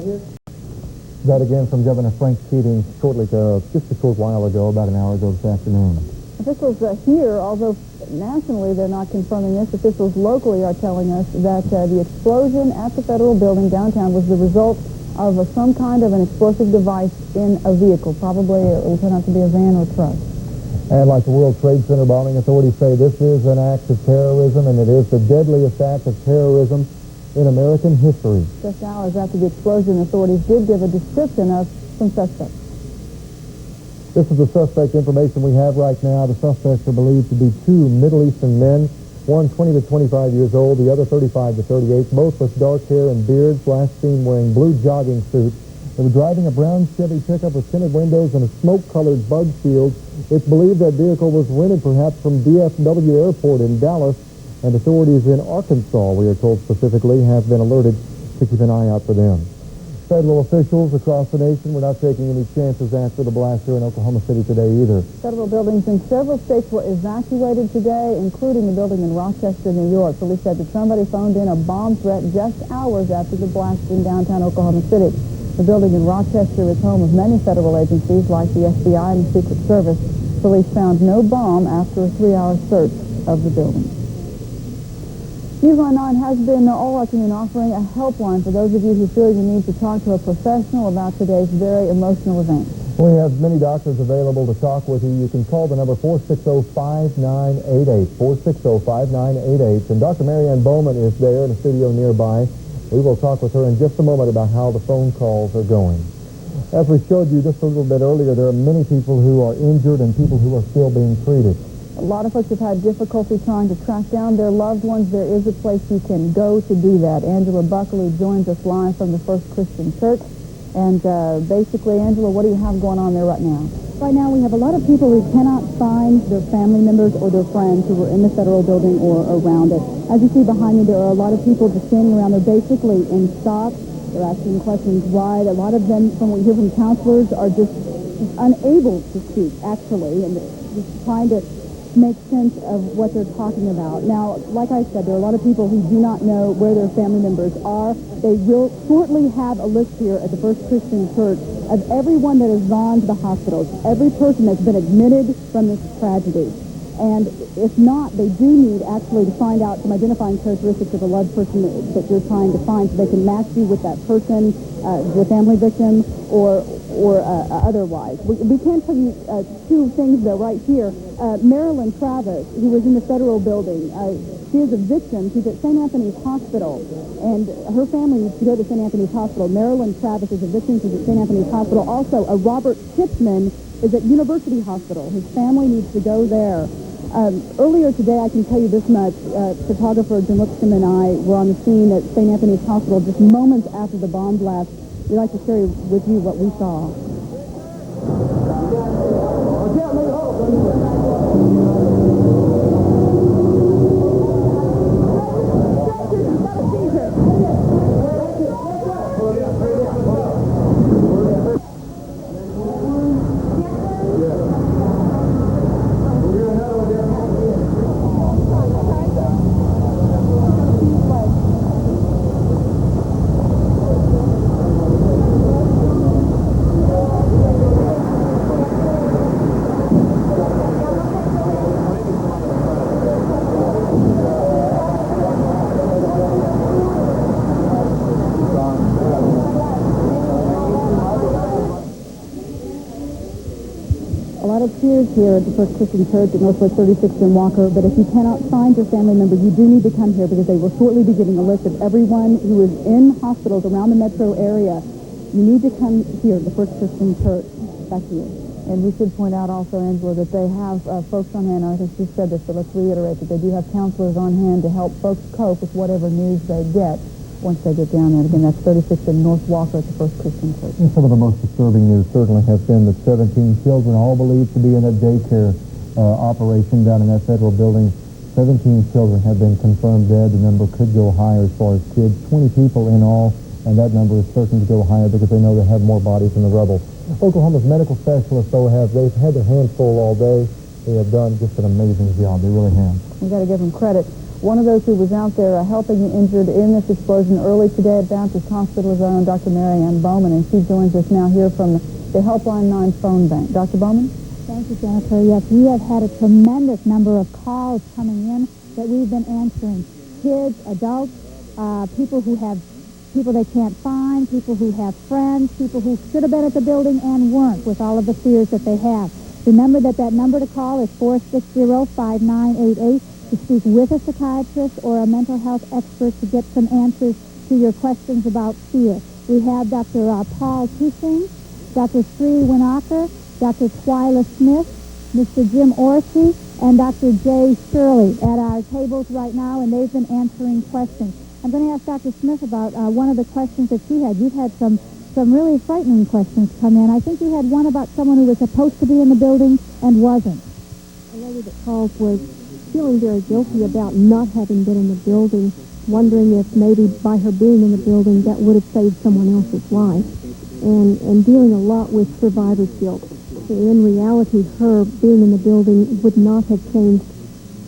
That again from Governor Frank Keating just a short while ago, about an hour ago this afternoon. Officials here, although nationally they're not confirming this, officials locally are telling us that the explosion at the federal building downtown was the result of some kind of an explosive device in a vehicle. Probably it will turn out to be a van or truck. And like the World Trade Center bombing, authorities say this is an act of terrorism, and it is the deadliest act of terrorism in American history. Just hours after the explosion, authorities did give a description of some suspects. This is the suspect information we have right now. The suspects are believed to be two Middle Eastern men, one 20 to 25 years old, the other 35 to 38, both with dark hair and beards, last seen wearing blue jogging suits. They were driving a brown Chevy pickup with tinted windows and a smoke-colored bug shield. It's believed that vehicle was rented perhaps from DFW Airport in Dallas, and authorities in Arkansas, we are told specifically, have been alerted to keep an eye out for them. Federal officials across the nation were not taking any chances after the blast here in Oklahoma City today either. Federal buildings in several states were evacuated today, including the building in Rochester, New York. Police said that somebody phoned in a bomb threat just hours after the blast in downtown Oklahoma City. The building in Rochester is home of many federal agencies like the FBI and the Secret Service. Police found no bomb after a 3-hour search of the building. Newsline 9 has been all afternoon offering a helpline for those of you who feel you need to talk to a professional about today's very emotional event. We have many doctors available to talk with you. You can call the number 460-5988, 460-5988. And Dr. Marianne Bowman is there in a studio nearby. We will talk with her in just a moment about how the phone calls are going. As we showed you just a little bit earlier, there are many people who are injured and people who are still being treated. A lot of folks have had difficulty trying to track down their loved ones. There is a place you can go to do that. Angela Buckley joins us live from the First Christian Church. And basically, Angela, what do you have going on there right now? Right now, we have a lot of people who cannot find their family members or their friends who were in the federal building or around it. As you see behind me, there are a lot of people just standing around. They're basically in shock. They're asking questions why. A lot of them, from what we hear from counselors, are just unable to speak, actually, and just trying to make sense of what they're talking about. Now, like I said, there are a lot of people who do not know where their family members are. They will shortly have a list here at the First Christian Church of everyone that has gone to the hospitals, every person that's been admitted from this tragedy. And if not, they do need actually to find out some identifying characteristics of a loved person that you're trying to find so they can match you with that person, the family victim, or otherwise. We can tell you two things, though, right here. Marilyn Travis, who was in the federal building, she is a victim. She's at St. Anthony's Hospital, and her family needs to go to St. Anthony's Hospital. Marilyn Travis is a victim. She's at St. Anthony's Hospital. Also, Robert Chipman is at University Hospital. His family needs to go there. Earlier today, I can tell you this much, photographer Jim Lipscomb and I were on the scene at St. Anthony's Hospital just moments after the bomb blast. We'd like to share with you what we saw. Tears here at the First Christian Church at Northwest 36th and Walker, but if you cannot find your family member, you do need to come here because they will shortly be getting a list of everyone who is in hospitals around the metro area. You need to come here at the First Christian Church. Back to you. And we should point out also, Angela, that they have folks on hand. I think you said this, but let's reiterate that they do have counselors on hand to help folks cope with whatever news they get once they get down there. Again, that's 36th and North Walker at the First Christian Church. And some of the most disturbing news certainly has been that 17 children, all believed to be in a daycare operation down in that federal building. 17 children have been confirmed dead. The number could go higher as far as kids. 20 people in all, and that number is certain to go higher because they know they have more bodies in the rubble. Oklahoma's medical specialists, though, they've had their hands full all day. They have done just an amazing job. They really have. We've got to give them credit. one of those who was out there helping the injured in this explosion early today at Baptist Hospital is our own Dr. Mary Ann Bowman, and she joins us now here from the Helpline 9 phone bank. Dr. Bowman? Thank you, Jennifer. Yes, we have had a tremendous number of calls coming in that we've been answering. Kids, adults, people they can't find, people who have friends, people who should have been at the building and weren't, with all of the fears that they have. Remember that number to call is 460-5988 to speak with a psychiatrist or a mental health expert to get some answers to your questions about fear. We have Dr. Paul Tusing, Dr. Sri Winaker, Dr. Twyla Smith, Mr. Jim Orsi, and Dr. Jay Shirley at our tables right now, and they've been answering questions. I'm going to ask Dr. Smith about one of the questions that she had. You've had some really frightening questions come in. I think you had one about someone who was supposed to be in the building and wasn't. A lady that called was feeling very guilty about not having been in the building, wondering if maybe by her being in the building that would have saved someone else's life, and dealing a lot with survivor's guilt. In reality, her being in the building would not have changed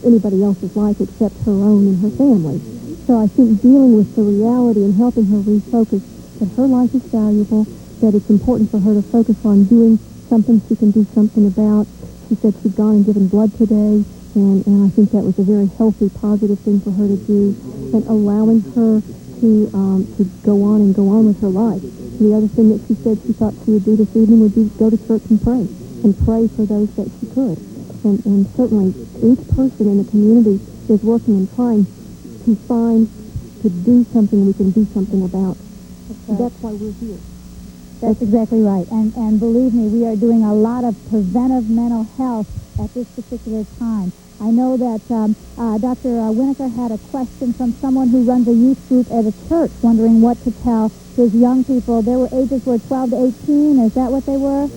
anybody else's life except her own and her family. So I think dealing with the reality and helping her refocus that her life is valuable, that it's important for her to focus on doing something she can do something about. She said she'd gone and given blood today, and I think that was a very healthy, positive thing for her to do, and allowing her to go on with her life. The other thing that she said she thought she would do this evening would be go to church and pray for those that she could. And certainly each person in the community is working and trying to find, to do something we can do something about. That's why we're here. That's exactly right. And believe me, we are doing a lot of preventive mental health at this particular time. I know that Dr. Winokur had a question from someone who runs a youth group at a church, wondering what to tell his young people. Their ages were 12 to 18. Is that what they were?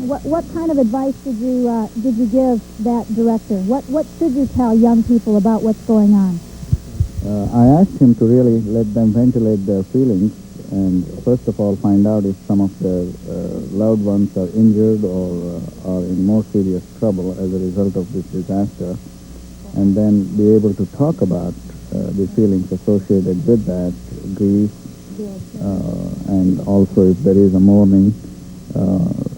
What kind of advice did you give that director? What should you tell young people about what's going on? I asked him to really let them ventilate their feelings, and first of all find out if some of their loved ones are injured or are in more serious trouble as a result of this disaster, and then be able to talk about the feelings associated with that, grief, and also if there is a mourning,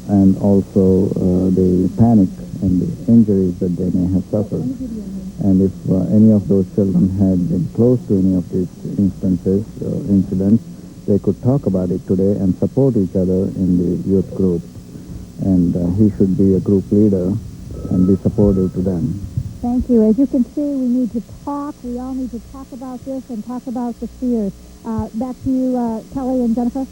and also the panic and the injuries that they may have suffered. And if any of those children had been close to any of these incidents, they could talk about it today and support each other in the youth group. And he should be a group leader and be supportive to them. Thank you. As you can see, we need to talk. We all need to talk about this and talk about the fears. Back to you, Kelly and Jennifer.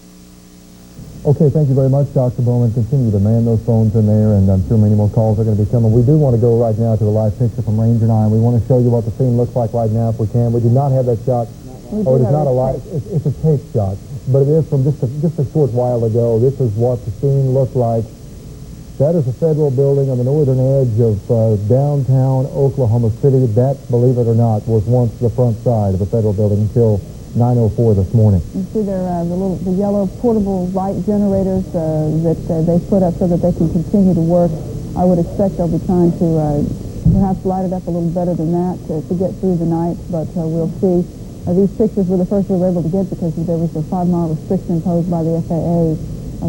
Okay, thank you very much, Dr. Bowman. Continue to man those phones in there, and I'm sure many more calls are going to be coming. We do want to go right now to a live picture from Ranger 9. We want to show you what the scene looks like right now if we can. We do not have that shot. Oh, it is not a live. It's a tape shot, but it is from just a short while ago. This is what the scene looked like. That is a federal building on the northern edge of downtown Oklahoma City. That, believe it or not, was once the front side of a federal building until 9:04 this morning. You see there the yellow portable light generators that they put up so that they can continue to work. I would expect they'll be trying to perhaps light it up a little better than that to get through the night, but we'll see. These pictures were the first we were able to get because there was a 5-mile restriction imposed by the FAA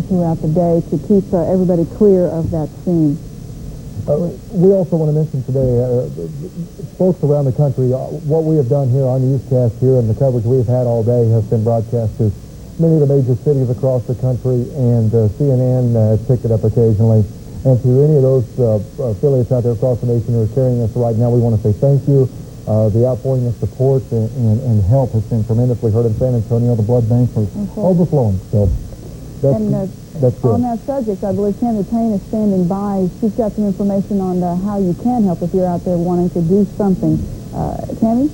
throughout the day to keep everybody clear of that scene. We also want to mention today, folks around the country, what we have done here on Newscast here and the coverage we've had all day has been broadcast to many of the major cities across the country, and CNN has picked it up occasionally. And to any of those affiliates out there across the nation who are carrying us right now, we want to say thank you. The outpouring of support and help has been tremendously heard in San Antonio. The blood banks are overflowing. So that's good. On that subject, I believe Tammy Payne is standing by. She's got some information on how you can help if you're out there wanting to do something. Tammy?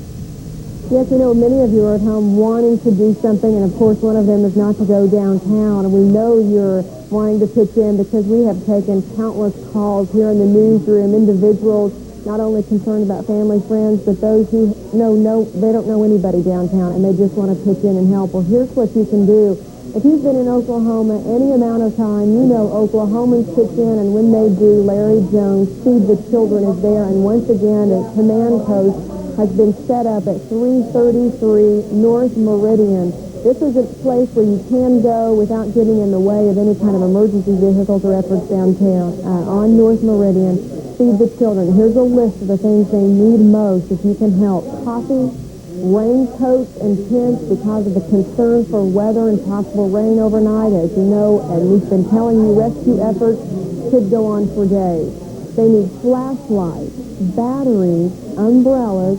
Yes, we know many of you are at home wanting to do something, and of course one of them is not to go downtown. And we know you're wanting to pitch in because we have taken countless calls here in the newsroom, individuals not only concerned about family, friends, but those who they don't know anybody downtown, and they just want to pitch in and help. Well, here's what you can do. If you've been in Oklahoma any amount of time, you know Oklahomans pitch in, and when they do, Larry Jones, Feed the Children is there, and once again, at command post, has been set up at 333 North Meridian. This is a place where you can go without getting in the way of any kind of emergency vehicles or efforts downtown on North Meridian. Feed the children. Here's a list of the things they need most if you can help. Coffee, raincoats and tents because of the concern for weather and possible rain overnight. As you know, and we've been telling you, rescue efforts could go on for days. They need flashlights, batteries, umbrellas,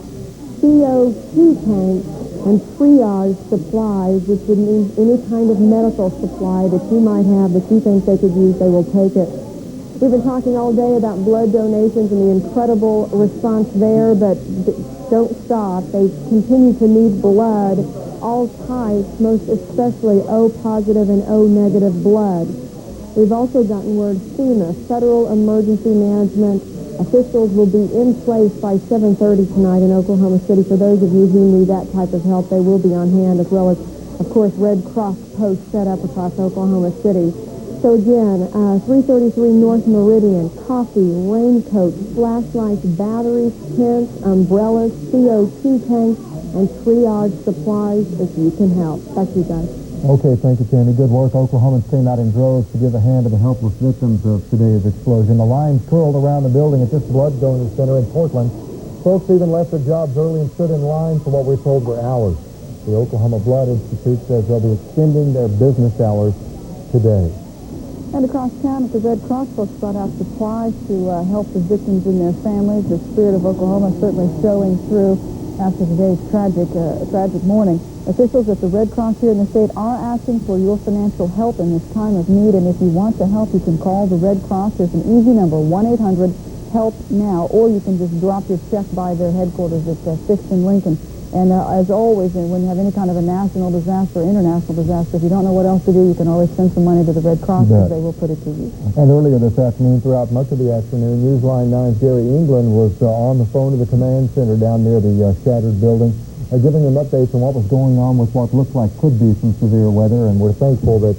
CO2 tanks, and triage supplies, which would mean any kind of medical supply that you might have that you think they could use, they will take it. We've been talking all day about blood donations and the incredible response there, but don't stop. They continue to need blood, all types, most especially O positive and O negative blood. We've also gotten word FEMA, Federal Emergency Management officials, will be in place by 7:30 tonight in Oklahoma City. For those of you who need that type of help, they will be on hand, as well as, of course, Red Cross posts set up across Oklahoma City. So again, 333 North Meridian, coffee, raincoats, flashlights, batteries, tents, umbrellas, CO2 tanks, and triage supplies if you can help. Back to you guys. Okay, thank you, Tammy. Good work. Oklahomans came out in droves to give a hand to the helpless victims of today's explosion. The lines curled around the building at this blood donor center in Portland. Folks even left their jobs early and stood in line for what we're told were hours. The Oklahoma Blood Institute says they'll be extending their business hours today. And across town at the Red Cross, folks brought out supplies to help the victims and their families. The spirit of Oklahoma certainly showing through after today's tragic morning. Officials at the Red Cross here in the state are asking for your financial help in this time of need, and if you want to help, you can call the Red Cross. There's an easy number, 1-800-HELP-NOW, or you can just drop your check by their headquarters at 6th and Lincoln. And as always, when you have any kind of a national disaster or international disaster, if you don't know what else to do, you can always send some money to the Red Cross, because they will put it to you. And earlier this afternoon, throughout much of the afternoon, Newsline 9's Gary England was on the phone to the command center down near the shattered building, giving them updates on what was going on with what looked like could be some severe weather, and we're thankful that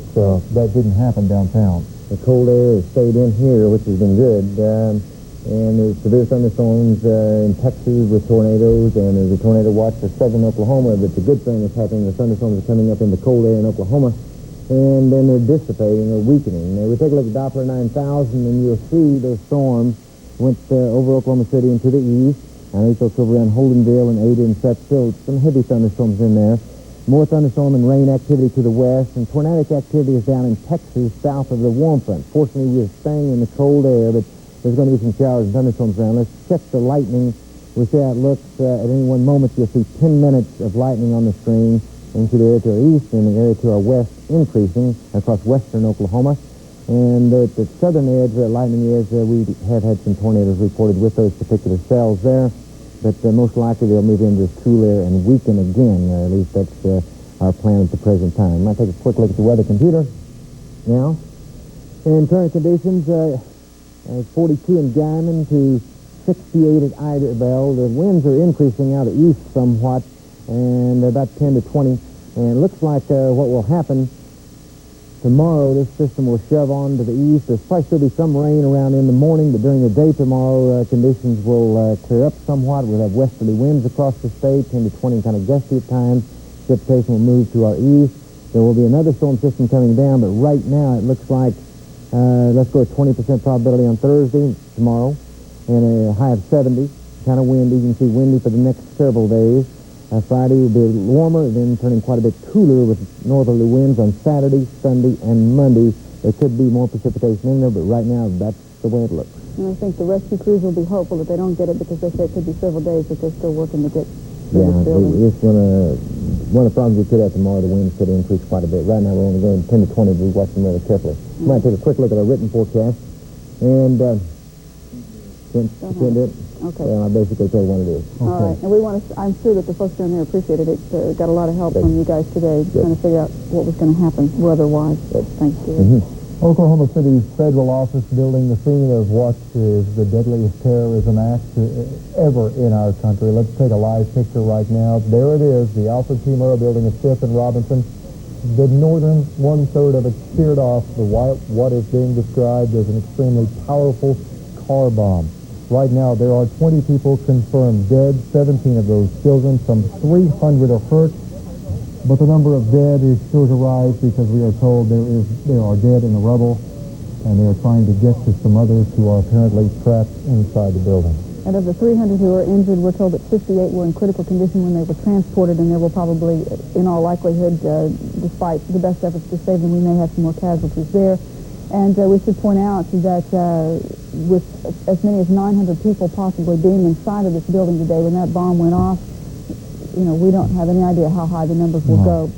that didn't happen downtown. The cold air has stayed in here, which has been good. And there's severe thunderstorms in Texas with tornadoes, and there's a tornado watch for southern Oklahoma. But the good thing that's happening, the thunderstorms are coming up in the cold air in Oklahoma, and then they're dissipating or weakening. Now, we take a look at Doppler 9000, and you'll see those storms went over Oklahoma City and to the east, and they took over around Holdenville and Ada and such. So some heavy thunderstorms in there. More thunderstorm and rain activity to the west, and tornadic activity is down in Texas south of the warm front. Fortunately, we're staying in the cold air, but there's going to be some showers and thunderstorms around. Let's check the lightning. We'll see how it looks. At any one moment, you'll see 10 minutes of lightning on the screen into the area to our east and the area to our west increasing across western Oklahoma. And at the southern edge where lightning is, we have had some tornadoes reported with those particular cells there. But most likely they'll move into this cool air and weaken again. At least that's our plan at the present time. I'll take a quick look at the weather computer now. In current conditions, 42 in Guymon to 68 at Idabel. The winds are increasing out of the east somewhat, and about 10 to 20. And it looks like what will happen tomorrow, this system will shove on to the east. There's probably still be some rain around in the morning, but during the day tomorrow, conditions will clear up somewhat. We'll have westerly winds across the state, 10 to 20, kind of gusty at times. Precipitation will move to our east. There will be another storm system coming down, but right now it looks like let's go at 20% probability on Thursday, tomorrow, and a high of 70, kind of windy. You can see windy for the next several days. Friday will be warmer, then turning quite a bit cooler with northerly winds on Saturday, Sunday, and Monday. There could be more precipitation in there, but right now that's the way it looks. And I think the rescue crews will be hopeful that they don't get it, because they say it could be several days that they're still working to get through this building. It's one of the problems we could have tomorrow, the winds could increase quite a bit. Right now we're only going 10 to 20, but we watch them really carefully. We might take a quick look at our written forecast, and can't do it? Okay. Well, I basically tell you what it is. Okay. All right. And we want to, I'm sure that the folks down there appreciated it. Got a lot of help from you guys today, trying to figure out what was going to happen weather-wise. Thanks, Gary. Oklahoma City's federal office building, the scene of what is the deadliest terrorism act ever in our country. Let's take a live picture right now. There it is, the Alfred P. Murrah building at 5th and Robinson. The northern one-third of it speared off what is being described as an extremely powerful car bomb. Right now, there are 20 people confirmed dead, 17 of those children. Some 300 are hurt, but the number of dead is sure to rise because we are told there are dead in the rubble, and they are trying to get to some others who are apparently trapped inside the building. And of the 300 who are injured, we're told that 58 were in critical condition when they were transported, and there will probably, in all likelihood, despite the best efforts to save them, we may have some more casualties there. And we should point out that with as many as 900 people possibly being inside of this building today, when that bomb went off, we don't have any idea how high the numbers will go.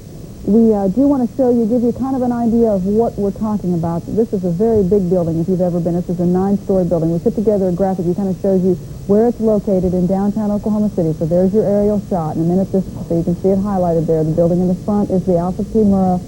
We do want to give you kind of an idea of what we're talking about. This is a very big building, if you've ever been. This is a 9-story building. We put together a graphic that kind of shows you where it's located in downtown Oklahoma City. So there's your aerial shot. In a minute, so you can see it highlighted there. The building in the front is the Alfred P. Murrah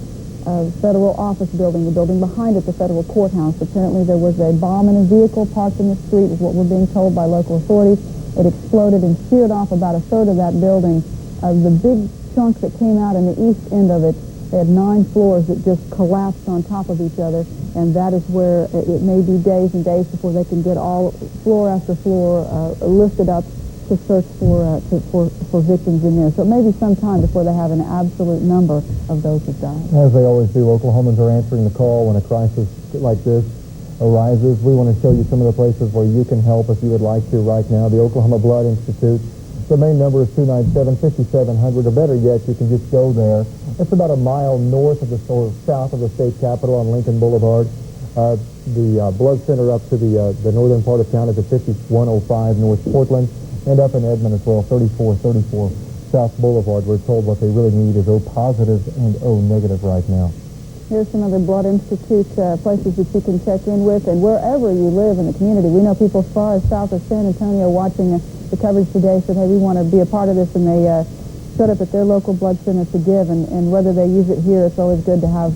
Federal Office Building. The building behind it, the Federal Courthouse. Apparently there was a bomb in a vehicle parked in the street, is what we're being told by local authorities. It exploded and sheared off about a third of that building. The big chunk that came out in the east end of it, they had 9 floors that just collapsed on top of each other, and that is where it may be days and days before they can get all floor after floor lifted up to search for victims in there. So it may be some time before they have an absolute number of those who've died. As they always do, Oklahomans are answering the call when a crisis like this arises. We want to show you some of the places where you can help if you would like to right now. The Oklahoma Blood Institute. The main number is 297-5700, or better yet, you can just go there. It's about a mile north of south of the state capitol on Lincoln Boulevard. The blood center up to the northern part of town is at 5105 North Portland, and up in Edmond as well, 3434 South Boulevard. We're told what they really need is O positive and O negative right now. Here's some other Blood Institute places that you can check in with, and wherever you live in the community. We know people as far as south of San Antonio watching the coverage today said, hey, we want to be a part of this, and they showed up at their local blood center to give, and whether they use it here, it's always good to have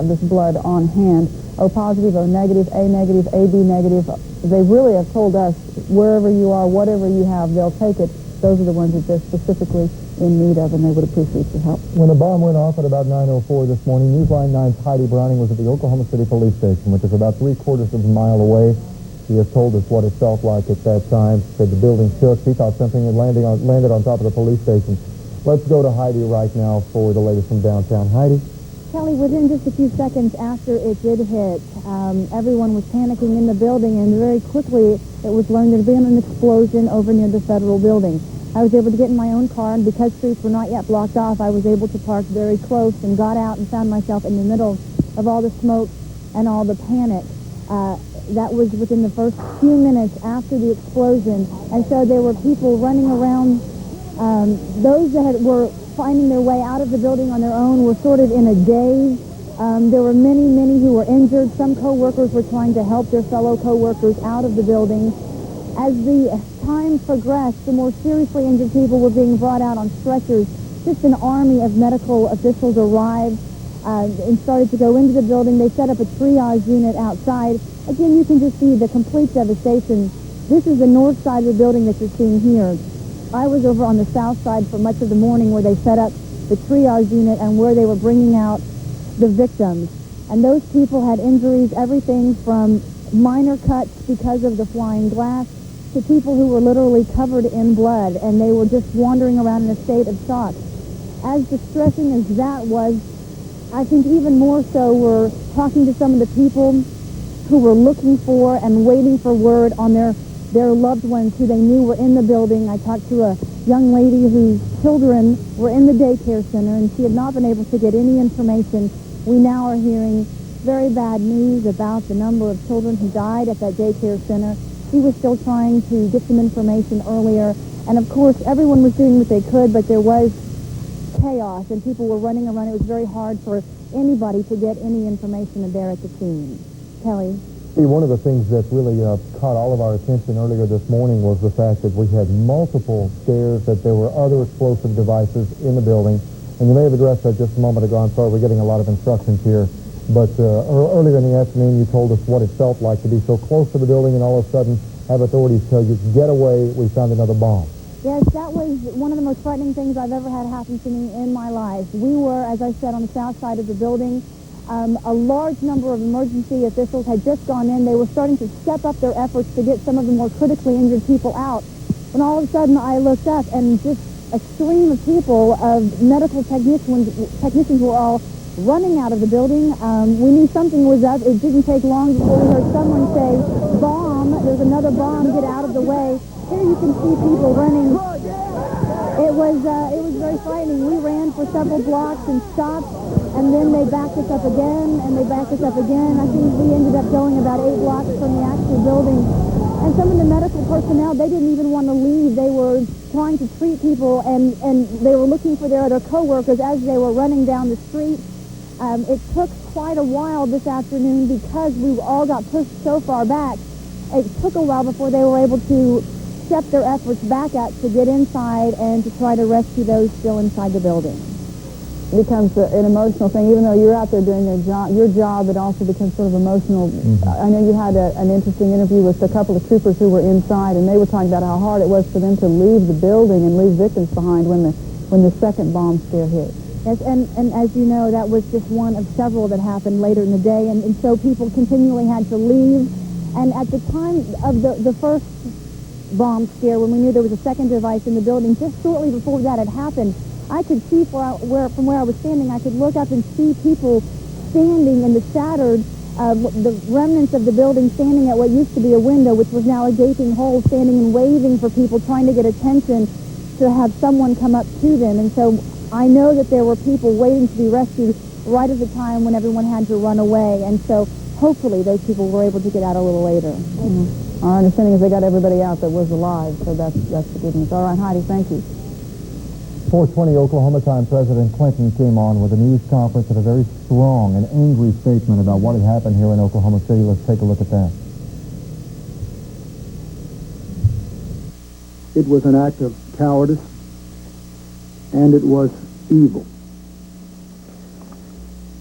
this blood on hand. O positive, O negative, A negative, AB negative. They really have told us wherever you are, whatever you have, they'll take it. Those are the ones that they're specifically in need of, and they would appreciate your help. When the bomb went off at about 9:04 this morning, Newsline 9's Heidi Browning was at the Oklahoma City Police Station, which is about 3/4 of a mile away. She has told us what it felt like at that time. She said the building shook. She thought something had landed on top of the police station. Let's go to Heidi right now for the latest from downtown. Heidi? Kelly, within just a few seconds after it did hit, everyone was panicking in the building, and very quickly it was learned there had been an explosion over near the federal building. I was able to get in my own car, and because streets were not yet blocked off, I was able to park very close and got out and found myself in the middle of all the smoke and all the panic. That was within the first few minutes after the explosion, and so there were people running around. Those that were finding their way out of the building on their own were sort of in a daze. There were many who were injured. Some co-workers were trying to help their fellow co-workers out of the building. As the time progressed, the more seriously injured people were being brought out on stretchers. Just an army of medical officials arrived and started to go into the building. They set up a triage unit outside. Again, you can just see the complete devastation. This is the north side of the building that you're seeing here. I was over on the south side for much of the morning where they set up the triage unit and where they were bringing out the victims. And those people had injuries, everything from minor cuts because of the flying glass to people who were literally covered in blood, and they were just wandering around in a state of shock. As distressing as that was, I think even more so were talking to some of the people who were looking for and waiting for word on their loved ones who they knew were in the building. I talked to a young lady whose children were in the daycare center, and she had not been able to get any information. We now are hearing very bad news about the number of children who died at that daycare center. She was still trying to get some information earlier, and of course everyone was doing what they could, but there was chaos and people were running around. It was very hard for anybody to get any information there at the scene. Kelly? One of the things that really caught all of our attention earlier this morning was the fact that we had multiple scares, that there were other explosive devices in the building. And you may have addressed that just a moment ago. I'm sorry, we're getting a lot of instructions here. But earlier in the afternoon, you told us what it felt like to be so close to the building and all of a sudden have authorities tell you, get away, we found another bomb. Yes, that was one of the most frightening things I've ever had happen to me in my life. We were, as I said, on the south side of the building. A large number of emergency officials had just gone in. They were starting to step up their efforts to get some of the more critically injured people out. When all of a sudden I looked up and just a stream of people, of medical technicians were all running out of the building. We knew something was up. It didn't take long before we heard someone say, "Bomb, there's another bomb, get out of the way." Here you can see people running. It was very frightening. We ran for several blocks and stopped, and then they backed us up again, and they backed us up again. I think we ended up going about 8 blocks from the actual building. And some of the medical personnel, they didn't even want to leave. They were trying to treat people, and they were looking for their other coworkers as they were running down the street. It took quite a while this afternoon because we all got pushed so far back. It took a while before they were able to step their efforts back up to get inside and to try to rescue those still inside the building. It becomes an emotional thing. Even though you're out there doing your job, it also becomes sort of emotional. I know you had an interesting interview with a couple of troopers who were inside, and they were talking about how hard it was for them to leave the building and leave victims behind when the second bomb scare hit. Yes, and as you know, that was just one of several that happened later in the day, and so people continually had to leave. And at the time of the first bomb scare, when we knew there was a second device in the building, just shortly before that had happened, I could see from where I was standing, I could look up and see people standing in the shattered, the remnants of the building, standing at what used to be a window, which was now a gaping hole, standing and waving for people, trying to get attention to have someone come up to them. And so I know that there were people waiting to be rescued right at the time when everyone had to run away. And so hopefully those people were able to get out a little later. Our understanding is they got everybody out that was alive, so that's the good news. All right, Heidi, thank you. 4:20 Oklahoma time, President Clinton came on with a news conference and a very strong and angry statement about what had happened here in Oklahoma City. Let's take a look at that. It was an act of cowardice, and it was evil.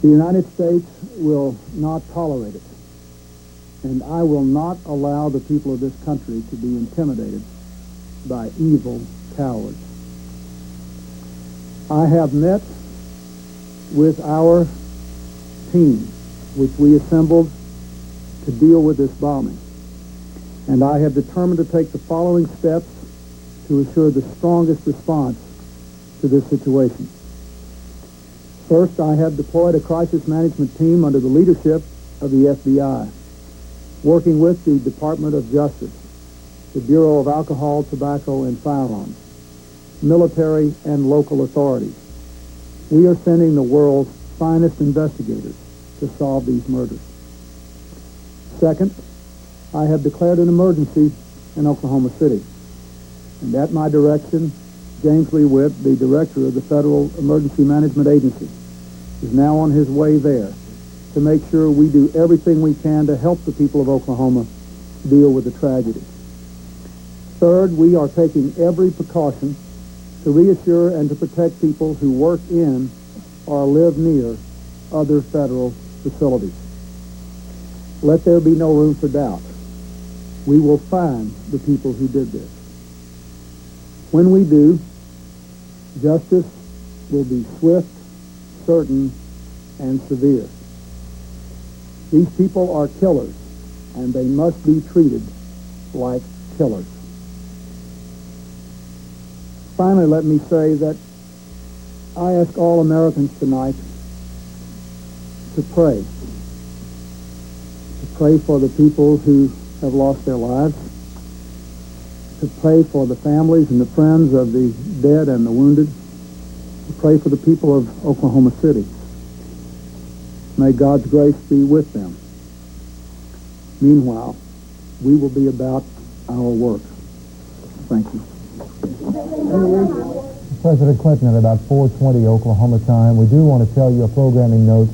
The United States will not tolerate it, and I will not allow the people of this country to be intimidated by evil cowards. I have met with our team, which we assembled to deal with this bombing, and I have determined to take the following steps to assure the strongest response to this situation. First, I have deployed a crisis management team under the leadership of the FBI, working with the Department of Justice, the Bureau of Alcohol, Tobacco, and Firearms, military and local authorities. We are sending the world's finest investigators to solve these murders. Second, I have declared an emergency in Oklahoma City, and at my direction, James Lee Witt, the director of the Federal Emergency Management Agency, is now on his way there to make sure we do everything we can to help the people of Oklahoma deal with the tragedy. Third, we are taking every precaution to reassure and to protect people who work in or live near other federal facilities. Let there be no room for doubt. We will find the people who did this. When we do, justice will be swift, certain, and severe. These people are killers, and they must be treated like killers. Finally, let me say that I ask all Americans tonight to pray. To pray for the people who have lost their lives. To pray for the families and the friends of the dead and the wounded. To pray for the people of Oklahoma City. May God's grace be with them. Meanwhile, we will be about our work. Thank you. President Clinton at about 4:20 Oklahoma time. We do want to tell you a programming note.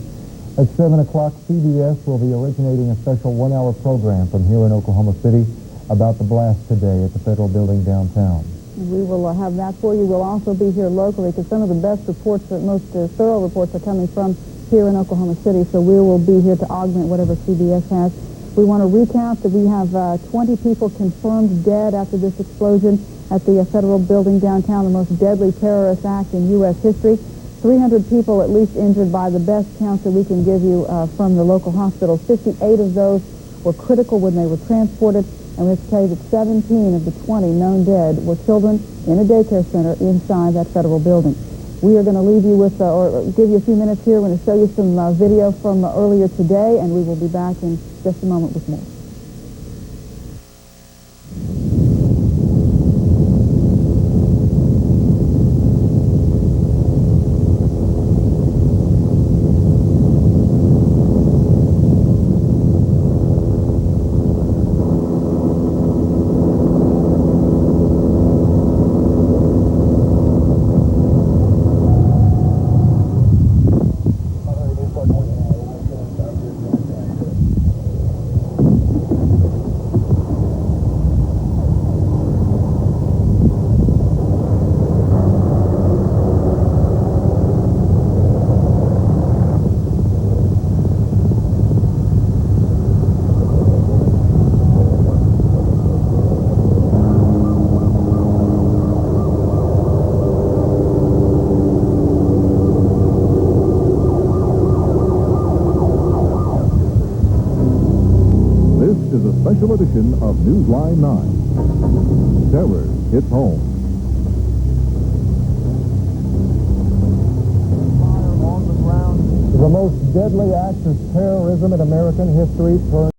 At 7 o'clock, CBS will be originating a special one-hour program from here in Oklahoma City about the blast today at the Federal Building downtown. We will have that for you. We'll also be here locally because some of the best reports, most thorough reports are coming from here in Oklahoma City, so we will be here to augment whatever CBS has. We want to recap that we have 20 people confirmed dead after this explosion at the Federal Building downtown, the most deadly terrorist act in U.S. history. 300 people at least injured by the best counts that we can give you from the local hospitals. 58 of those were critical when they were transported, and we have to tell you that 17 of the 20 known dead were children in a daycare center inside that federal building. We are going to leave you with, or give you a few minutes here. We're going to show you some video from earlier today, and we will be back in just a moment with more. Is a special edition of Newsline 9. Terror hits home. Fire on the ground. The most deadly act of terrorism in American history turned